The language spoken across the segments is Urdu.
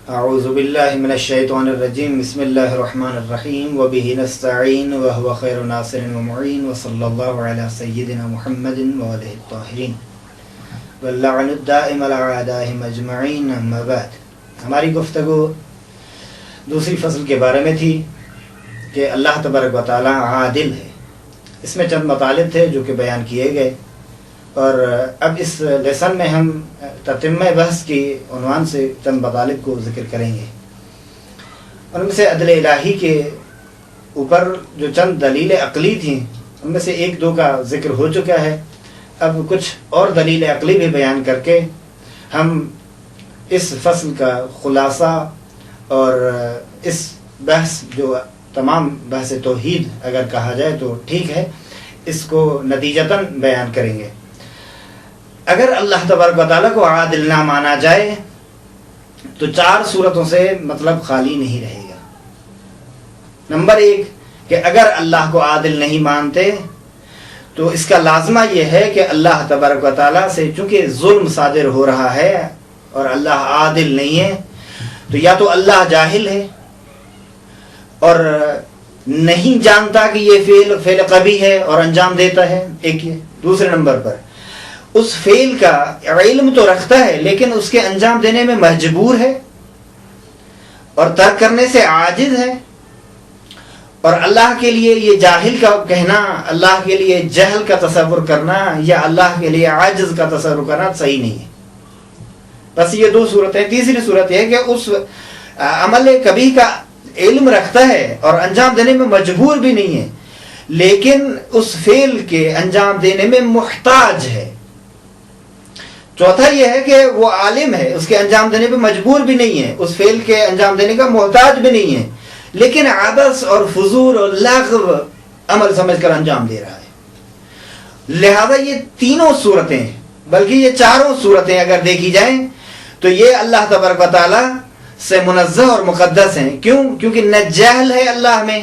اعوذ باللہ من الشیطان الرجیم بسم اللہ الرحمن الرحیم وبہ نستعین وہو خیر ناصر ومعین وصلی اللہ علی سیدنا محمد وآلہ الطاہرین واللعن الدائم علی اعدائہم اجمعین اما بعد۔ ہماری گفتگو دوسری فصل کے بارے میں تھی کہ اللہ تبارک و تعالی عادل ہے۔ اس میں چند مطالب تھے جو کہ بیان کیے گئے، اور اب اس لیسن میں ہم تتمہ بحث کی عنوان سے چند مطالب کو ذکر کریں گے۔ ان میں سے عدل الہی کے اوپر جو چند دلیل عقلی تھیں ان میں سے ایک دو کا ذکر ہو چکا ہے۔ اب کچھ اور دلیل عقلی بھی بیان کر کے ہم اس فصل کا خلاصہ اور اس بحث جو تمام بحث توحید اگر کہا جائے تو ٹھیک ہے، اس کو نتیجتاً بیان کریں گے۔ اگر اللہ تبارک و تعالیٰ کو عادل نہ مانا جائے تو چار صورتوں سے مطلب خالی نہیں رہے گا۔ نمبر ایک کہ اگر اللہ کو عادل نہیں مانتے تو اس کا لازمہ یہ ہے کہ اللہ تبارک و تعالیٰ سے چونکہ ظلم صادر ہو رہا ہے اور اللہ عادل نہیں ہے، تو یا تو اللہ جاہل ہے اور نہیں جانتا کہ یہ فعل قبیح ہے اور انجام دیتا ہے، ایک یہ۔ دوسرے نمبر پر اس فعل کا علم تو رکھتا ہے لیکن اس کے انجام دینے میں مجبور ہے اور ترک کرنے سے عاجز ہے، اور اللہ کے لیے یہ جاہل کا کہنا، اللہ کے لیے جہل کا تصور کرنا یا اللہ کے لیے عاجز کا تصور کرنا صحیح نہیں ہے۔ بس یہ دو صورتیں۔ تیسری صورت یہ ہے کہ اس عمل کبھی کا علم رکھتا ہے اور انجام دینے میں مجبور بھی نہیں ہے لیکن اس فعل کے انجام دینے میں محتاج ہے۔ چوتھا یہ ہے کہ وہ عالم ہے، اس کے انجام دینے پہ مجبور بھی نہیں ہے، اس فعل کے انجام دینے کا محتاج بھی نہیں ہے لیکن عبث اور فضول اور لغو عمل سمجھ کر انجام دے رہا ہے۔ لہذا یہ تینوں صورتیں بلکہ یہ چاروں صورتیں اگر دیکھی جائیں تو یہ اللہ تبارک و تعالی سے منزہ اور مقدس ہیں۔ کیوں؟ کیونکہ نہ جہل ہے اللہ میں،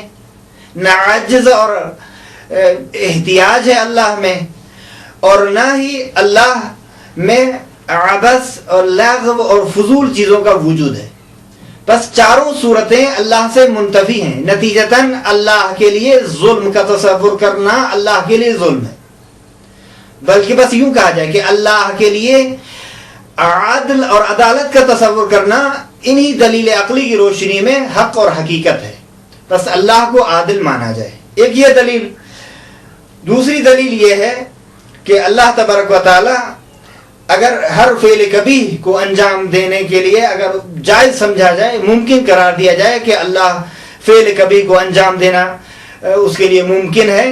نہ عجز اور احتیاج ہے اللہ میں، اور نہ ہی اللہ میں عبث اور لغو اور فضول چیزوں کا وجود ہے۔ بس چاروں صورتیں اللہ سے منتفی ہیں۔ نتیجتاً اللہ کے لیے ظلم کا تصور کرنا اللہ کے لیے ظلم ہے، بلکہ بس یوں کہا جائے کہ اللہ کے لیے عدل اور عدالت کا تصور کرنا انہی دلیل عقلی کی روشنی میں حق اور حقیقت ہے۔ بس اللہ کو عادل مانا جائے، ایک یہ دلیل۔ دوسری دلیل یہ ہے کہ اللہ تبارک و تعالی اگر ہر فعل کبیح کو انجام دینے کے لیے اگر جائز سمجھا جائے، ممکن قرار دیا جائے کہ اللہ فعل کبیح کو انجام دینا اس کے لیے ممکن ہے،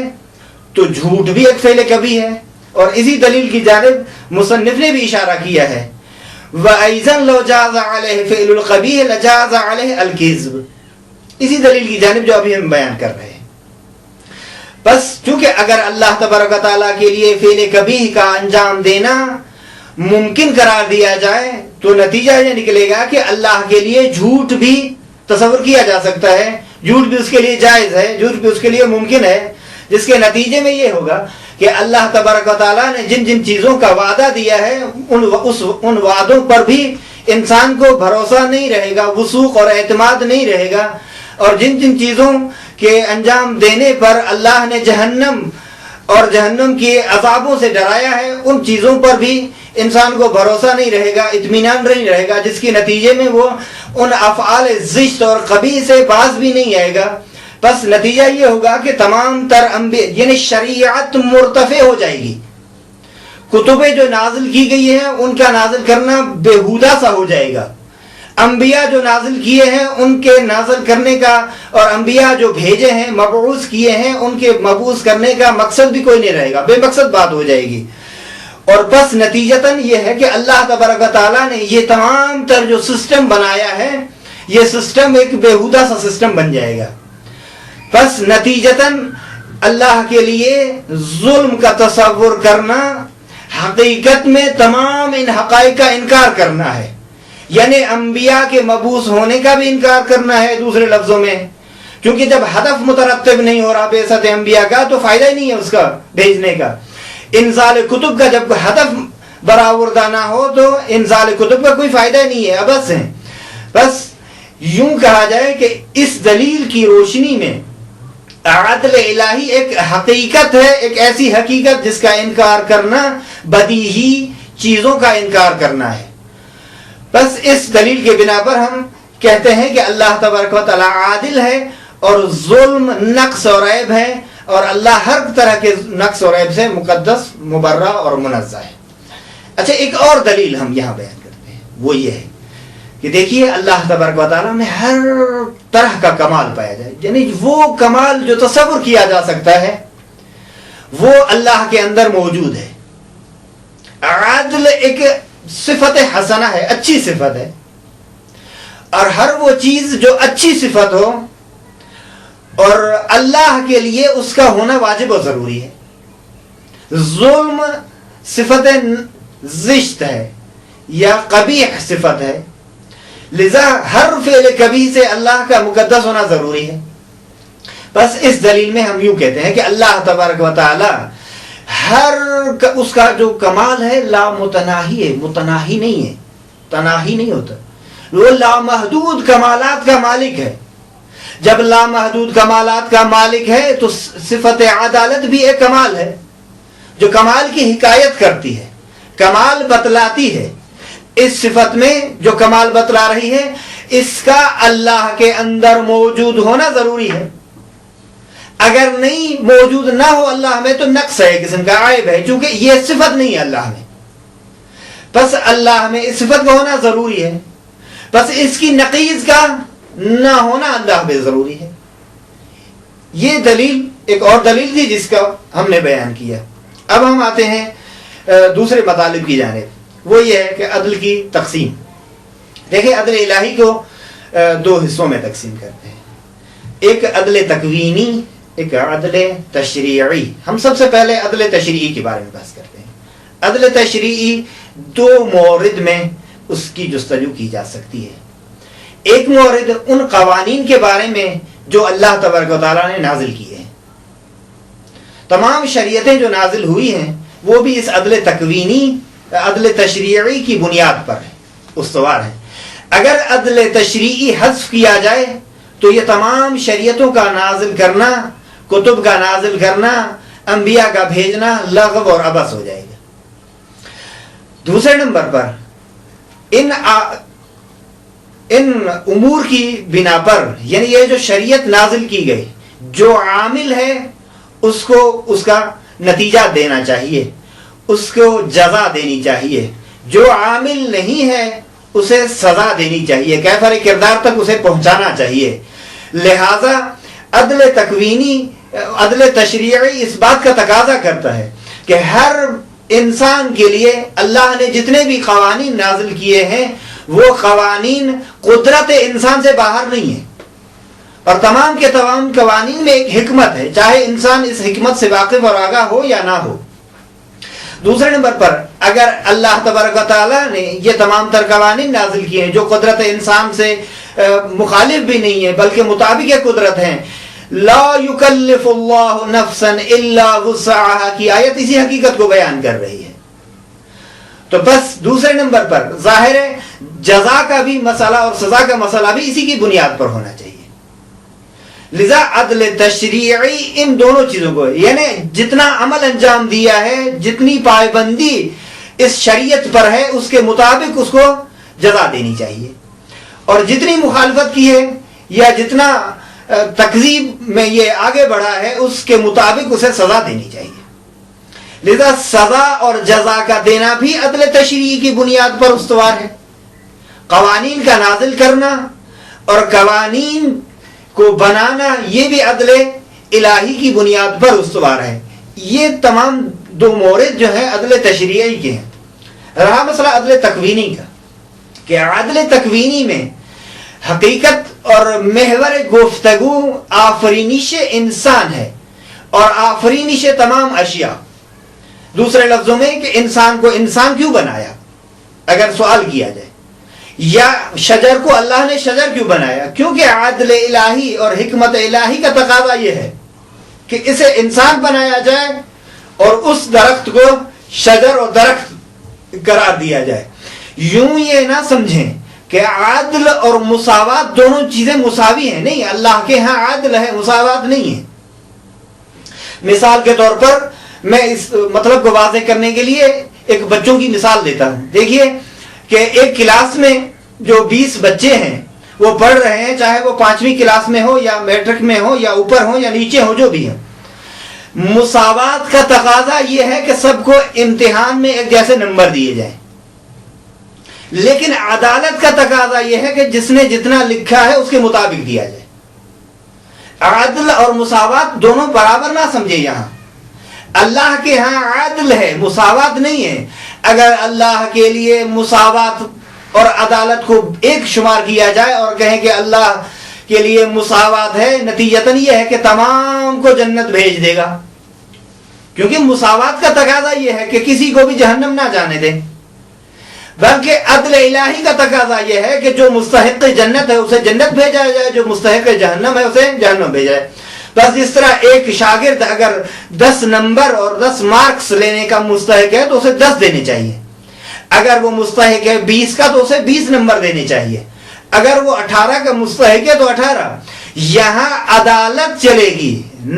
تو جھوٹ بھی ایک فعل کبیح ہے، اور اسی دلیل کی جانب مصنف نے بھی اشارہ کیا ہے، وَأَيْضًا لَوْ جَازَ عَلَيْهِ فِعْلُ الْقَبِيحِ لَجَازَ عَلَيْهِ الْكِذْبُ۔ اسی دلیل کی جانب جو ابھی ہم بیان کر رہے ہیں۔ بس چونکہ اگر اللہ تبارک و تعالیٰ کے لیے فعل کبیح کا انجام دینا ممکن قرار دیا جائے تو نتیجہ یہ نکلے گا کہ اللہ کے لیے جھوٹ بھی تصور کیا جا سکتا ہے، جھوٹ بھی اس کے لیے جائز ہے، جھوٹ بھی اس کے لیے ممکن ہے، جس کے نتیجے میں یہ ہوگا کہ اللہ تبارک و تعالیٰ نے جن جن چیزوں کا وعدہ دیا ہے ان وعدوں پر بھی انسان کو بھروسہ نہیں رہے گا، وثوق اور اعتماد نہیں رہے گا، اور جن جن چیزوں کے انجام دینے پر اللہ نے جہنم اور جہنم کے عذابوں سے ڈرایا ہے ان چیزوں پر بھی انسان کو بھروسہ نہیں رہے گا، اطمینان نہیں رہے گا، جس کے نتیجے میں وہ ان افعال زشت اور قبیح سے باز بھی نہیں آئے گا۔ بس نتیجہ یہ ہوگا کہ تمام تر انبیاء یعنی شریعت مرتفع ہو جائے گی، کتبیں جو نازل کی گئی ہیں ان کا نازل کرنا بےہودہ سا ہو جائے گا، انبیاء جو نازل کیے ہیں ان کے نازل کرنے کا اور انبیاء جو بھیجے ہیں مبعوث کیے ہیں ان کے مبعوث کرنے کا مقصد بھی کوئی نہیں رہے گا، بے مقصد بات ہو جائے گی۔ اور بس نتیجتاً یہ ہے کہ اللہ تبارک و تعالیٰ نے یہ تمام تر جو سسٹم بنایا ہے یہ سسٹم ایک بےہودہ سا سسٹم بن جائے گا۔ بس نتیجتاً اللہ کے لیے ظلم کا تصور کرنا حقیقت میں تمام ان حقائق کا انکار کرنا ہے، یعنی انبیاء کے مبعوث ہونے کا بھی انکار کرنا ہے۔ دوسرے لفظوں میں کیونکہ جب ہدف مترتب نہیں ہو رہا بعثت انبیاء کا تو فائدہ ہی نہیں ہے اس کا بھیجنے کا۔ انزال کتب کا جب ہدف برآوردہ نہ ہو تو انزال کتب کا کوئی فائدہ نہیں ہے، عبث ہے۔ بس یوں کہا جائے کہ اس دلیل کی روشنی میں عدل الہی ایک حقیقت ہے، ایک ایسی حقیقت جس کا انکار کرنا بدیہی چیزوں کا انکار کرنا ہے۔ بس اس دلیل کے بنا پر ہم کہتے ہیں کہ اللہ تبارک و تعالی عادل ہے اور ظلم، نقص اور عیب ہے، اور اللہ ہر طرح کے نقص اور عیب سے مقدس، مبرہ اور منزہ ہے۔ اچھا، ایک اور دلیل ہم یہاں بیان کرتے ہیں، وہ یہ ہے کہ دیکھیے اللہ تبارک و تعالیٰ میں ہر طرح کا کمال پایا جائے، یعنی وہ کمال جو تصور کیا جا سکتا ہے وہ اللہ کے اندر موجود ہے۔ عدل ایک صفت حسنہ ہے، اچھی صفت ہے، اور ہر وہ چیز جو اچھی صفت ہو اور اللہ کے لیے اس کا ہونا واجب و ضروری ہے۔ ظلم صفت زشت ہے یا قبیح صفت ہے، لذا ہر فعل کبھی سے اللہ کا مقدس ہونا ضروری ہے۔ بس اس دلیل میں ہم یوں کہتے ہیں کہ اللہ تبارک و تعالی ہر اس کا جو کمال ہے لا متناہی ہے، متناہی نہیں ہے، تناہی نہیں ہوتا، وہ لامحدود کمالات کا مالک ہے۔ جب لامحدود کمالات کا مالک ہے تو صفت عدالت بھی ایک کمال ہے جو کمال کی حکایت کرتی ہے، کمال بتلاتی ہے۔ اس صفت میں جو کمال بتلا رہی ہے اس کا اللہ کے اندر موجود ہونا ضروری ہے۔ اگر نہیں موجود نہ ہو اللہ میں تو نقص ہے، قسم کا عیب ہے، چونکہ یہ صفت نہیں ہے اللہ میں۔ بس اللہ میں اس صفت کا ہونا ضروری ہے، بس اس کی نقیض کا نہ ہونا اللہ میں ضروری ہے۔ یہ دلیل ایک اور دلیل تھی جس کا ہم نے بیان کیا۔ اب ہم آتے ہیں دوسرے مطالب کی جانب، وہ یہ ہے کہ عدل کی تقسیم۔ دیکھیں، عدل الہی کو دو حصوں میں تقسیم کرتے ہیں، ایک عدل تکوینی، ایک عدل تشریعی۔ ہم سب سے پہلے عدل تشریعی کے بارے میں بحث کرتے ہیں۔ عدل تشریعی دو مورد میں اس کی جستجو کی جا سکتی ہے۔ ایک مورد ان قوانین کے بارے میں جو اللہ تبارک و تعالیٰ نے نازل کیے ہیں، تمام شریعتیں جو نازل ہوئی ہیں وہ بھی اس عدل تکوینی، عدل تشریعی کی بنیاد پر استوار ہیں۔ اگر عدل تشریعی حذف کیا جائے تو یہ تمام شریعتوں کا نازل کرنا، کتب کا نازل کرنا، انبیاء کا بھیجنا لغو اور عبث ہو جائے گا۔ دوسرے نمبر پر ان امور کی بنا پر، یعنی یہ جو شریعت نازل کی گئی، جو عامل ہے اس کو اس کا نتیجہ دینا چاہیے، اس کو جزا دینی چاہیے، جو عامل نہیں ہے اسے سزا دینی چاہیے، کیفر کردار تک اسے پہنچانا چاہیے۔ لہذا عدل تکوینی، عدل تشریعی اس بات کا تقاضا کرتا ہے کہ ہر انسان کے لیے اللہ نے جتنے بھی قوانین نازل کیے ہیں وہ قوانین قدرت انسان سے باہر نہیں ہیں، اور تمام کے تمام قوانین میں ایک حکمت ہے، چاہے انسان اس حکمت سے واقف اور آگاہ ہو یا نہ ہو۔ دوسرے نمبر پر، اگر اللہ تبارک و تعالیٰ نے یہ تمام تر قوانین نازل کیے ہیں جو قدرت انسان سے مخالف بھی نہیں ہے بلکہ مطابق قدرت ہیں، لا یکلف اللہ نفسا الا وسعها کی آیت اسی حقیقت کو بیان کر رہی ہے۔ تو بس دوسرے نمبر پر ظاہر ہے جزا کا بھی مسئلہ اور سزا کا مسئلہ بھی اسی کی بنیاد پر ہونا چاہیے۔ لذا عدل تشریعی ان دونوں چیزوں کو، یعنی جتنا عمل انجام دیا ہے، جتنی پابندی اس شریعت پر ہے اس کے مطابق اس کو جزا دینی چاہیے، اور جتنی مخالفت کی ہے یا جتنا تکذیب میں یہ آگے بڑھا ہے اس کے مطابق اسے سزا دینی چاہیے۔ لذا سزا اور جزا کا دینا بھی عدل تشریعی کی بنیاد پر استوار ہے۔ قوانین کا نازل کرنا اور قوانین کو بنانا یہ بھی عدل الہی کی بنیاد پر استوار ہے۔ یہ تمام دو مورد جو ہیں عدل تشریعی کے ہیں۔ رہا مسئلہ عدل تکوینی کا، کہ عدل تکوینی میں حقیقت اور محور گفتگو آفرینش انسان ہے اور آفرینش تمام اشیاء۔ دوسرے لفظوں میں کہ انسان کو انسان کیوں بنایا، اگر سوال کیا جائے، یا شجر کو اللہ نے شجر کیوں بنایا، کیونکہ عدل الہی اور حکمت الہی کا تقاضا یہ ہے کہ اسے انسان بنایا جائے اور اس درخت کو شجر اور درخت قرار دیا جائے۔ یوں یہ نہ سمجھیں کہ عدل اور مساوات دونوں چیزیں مساوی ہیں؟ نہیں، اللہ کے ہاں عدل ہے، مساوات نہیں ہے۔ مثال کے طور پر میں اس مطلب کو واضح کرنے کے لیے ایک بچوں کی مثال دیتا ہوں۔ دیکھیے کہ ایک کلاس میں جو 20 بچے ہیں وہ پڑھ رہے ہیں، چاہے وہ 5ویں کلاس میں ہو یا میٹرک میں ہو یا اوپر ہو یا نیچے ہو، جو بھی ہے۔ مساوات کا تقاضا یہ ہے کہ سب کو امتحان میں ایک جیسے نمبر دیے جائیں، لیکن عدالت کا تقاضا یہ ہے کہ جس نے جتنا لکھا ہے اس کے مطابق دیا جائے۔ عدل اور مساوات دونوں برابر نہ سمجھے یہاں۔ اللہ کے ہاں عدل ہے، مساوات نہیں ہے۔ اگر اللہ کے لیے مساوات اور عدالت کو ایک شمار کیا جائے اور کہیں کہ اللہ کے لیے مساوات ہے، نتیجتاً یہ ہے کہ تمام کو جنت بھیج دے گا، کیونکہ مساوات کا تقاضا یہ ہے کہ کسی کو بھی جہنم نہ جانے دے، بلکہ عدل الہی کا تقاضا یہ ہے کہ جو مستحق جنت ہے اسے جنت بھیجا جائے، جو مستحق جہنم ہے اسے جہنم بھیجا جائے۔ بس اس طرح ایک شاگرد اگر 10 نمبر اور 10 مارکس لینے کا مستحق ہے تو اسے 10 دینے چاہیے، اگر وہ مستحق ہے 20 کا تو اسے 20 نمبر دینے چاہیے، اگر وہ 18 کا مستحق ہے تو 18۔ یہاں عدالت چلے گی،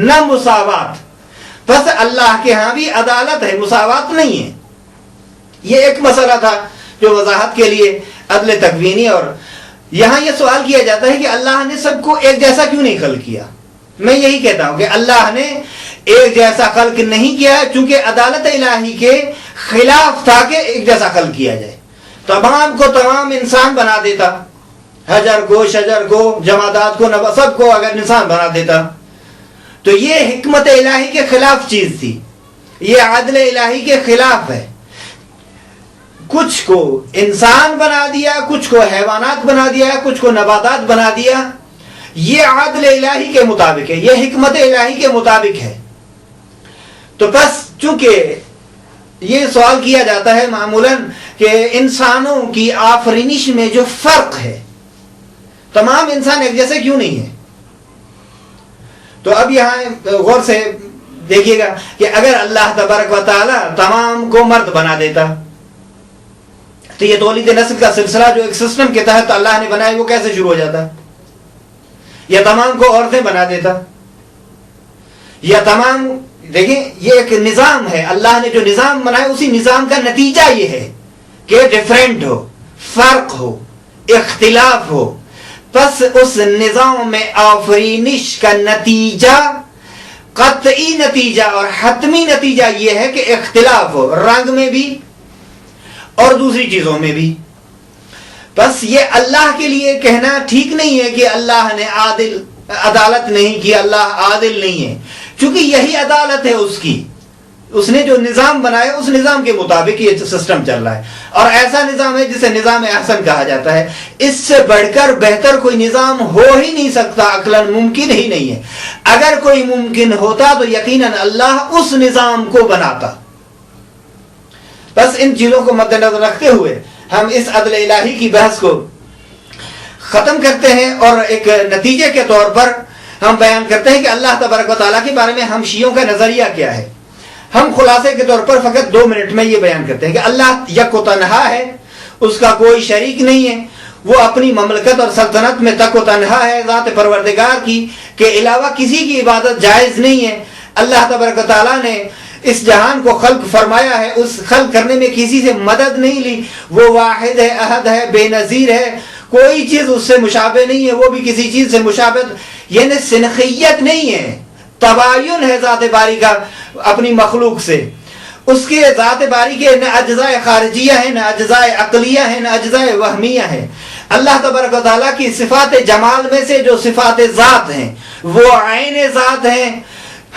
نہ مساوات۔ بس اللہ کے ہاں بھی عدالت ہے، مساوات نہیں ہے۔ یہ ایک مسئلہ تھا جو وضاحت کے لیے عدل تکوینی۔ اور یہاں یہ سوال کیا جاتا ہے کہ اللہ نے سب کو ایک جیسا کیوں نہیں خلق کیا؟ میں یہی کہتا ہوں کہ اللہ نے ایک جیسا خلق نہیں کیا چونکہ عدالت الہی کے خلاف تھا کہ ایک جیسا خلق کیا جائے۔ تمام کو تمام انسان بنا دیتا، حجر کو، شجر کو، جمادات کو، سب کو اگر انسان بنا دیتا تو یہ حکمت الہی کے خلاف چیز تھی، یہ عدل الہی کے خلاف ہے۔ کچھ کو انسان بنا دیا، کچھ کو حیوانات بنا دیا، کچھ کو نباتات بنا دیا، یہ عدل الہی کے مطابق ہے، یہ حکمت الہی کے مطابق ہے۔ تو بس چونکہ یہ سوال کیا جاتا ہے معمولاً کہ انسانوں کی آفرینش میں جو فرق ہے، تمام انسان ایک جیسے کیوں نہیں ہے؟ تو اب یہاں غور سے دیکھیے گا کہ اگر اللہ تبارک و تعالی تمام کو مرد بنا دیتا تو یہ تولید نسل کا سلسلہ جو ایک سسٹم کے تحت اللہ نے بنایا وہ کیسے شروع ہو جاتا؟ یا تمام کو عورتیں بنا دیتا، یا تمام، دیکھیں یہ ایک نظام ہے، اللہ نے جو نظام بنایا اسی نظام کا نتیجہ یہ ہے کہ ڈیفرنٹ ہو، فرق ہو، اختلاف ہو۔ پس اس نظام میں آفرینش کا نتیجہ، قطعی نتیجہ اور حتمی نتیجہ یہ ہے کہ اختلاف ہو، رنگ میں بھی اور دوسری چیزوں میں بھی۔ بس یہ اللہ کے لیے کہنا ٹھیک نہیں ہے کہ اللہ نے عدالت نہیں کی، اللہ عادل نہیں ہے، چونکہ یہی عدالت ہے اس کی۔ اس نے جو نظام بنایا اس نظام کے مطابق یہ سسٹم چل رہا ہے، اور ایسا نظام ہے جسے نظام احسن کہا جاتا ہے۔ اس سے بڑھ کر بہتر کوئی نظام ہو ہی نہیں سکتا، عقلاً ممکن ہی نہیں ہے۔ اگر کوئی ممکن ہوتا تو یقیناً اللہ اس نظام کو بناتا۔ بس ان چیزوں کو مد نظر رکھتے ہوئے ہم اس عدل الہی کی بحث کو ختم کرتے ہیں، اور ایک نتیجے کے طور پر ہم بیان کرتے ہیں کہ اللہ تبارک و تعالیٰ کے بارے میں ہم شیعوں کا نظریہ کیا ہے۔ ہم خلاصے کے طور پر فقط 2 منٹ میں یہ بیان کرتے ہیں کہ اللہ یک و تنہا ہے، اس کا کوئی شریک نہیں ہے، وہ اپنی مملکت اور سلطنت میں تک و تنہا ہے، ذات پروردگار کی کے علاوہ کسی کی عبادت جائز نہیں ہے۔ اللہ تبارک و تعالیٰ نے اس جہان کو خلق فرمایا ہے، اس خلق کرنے میں کسی سے مدد نہیں لی، وہ واحد ہے، احد ہے، بے نظیر ہے، کوئی چیز اس سے مشابہ نہیں ہے، وہ بھی کسی چیز سے مشابہ، یعنی سنخیت نہیں ہے، تباین ہے ذات باری کا اپنی مخلوق سے۔ اس کے ذات باری کے نہ اجزاء خارجیہ ہیں، نہ اجزاء عقلیہ ہیں، نہ اجزاء وہمیہ ہیں۔ اللہ تبارک و تعالیٰ کی صفات جمال میں سے جو صفات ذات ہیں وہ عین ذات ہیں،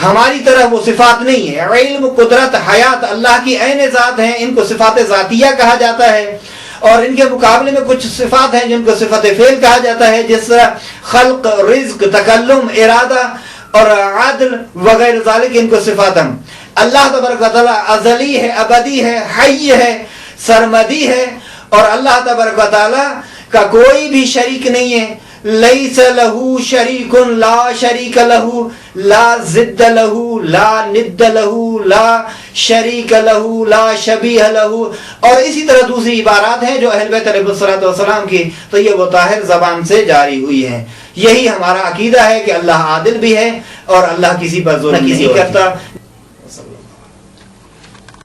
ہماری طرح وہ صفات نہیں ہے۔ علم، قدرت، حیات اللہ کی عین ذات ہیں، ان کو صفات ذاتیہ کہا جاتا ہے، اور ان کے مقابلے میں کچھ صفات ہیں جن کو صفت فعل کہا جاتا ہے، جس طرح خلق، رزق، تکلم، ارادہ اور عدل وغیرہ ذالک، ان کو صفات ہم۔ اللہ تبارک و تعالیٰ ازلی ہے، ابدی ہے، حی ہے، سرمدی ہے، اور اللہ تبارک و تعالیٰ کا کوئی بھی شریک نہیں ہے، لیس لہو شریک لا شریک لہو لا ضد لہو لا ند لہو لا شریک لہو لا شبیہ لہو، اور اسی طرح دوسری عبارات ہیں جو اہل بیت علیہ الصلوۃ والسلام کی طیب و طاہر زبان سے جاری ہوئی ہیں۔ یہی ہمارا عقیدہ ہے کہ اللہ عادل بھی ہے اور اللہ کسی پر ظلم نہیں کرتا۔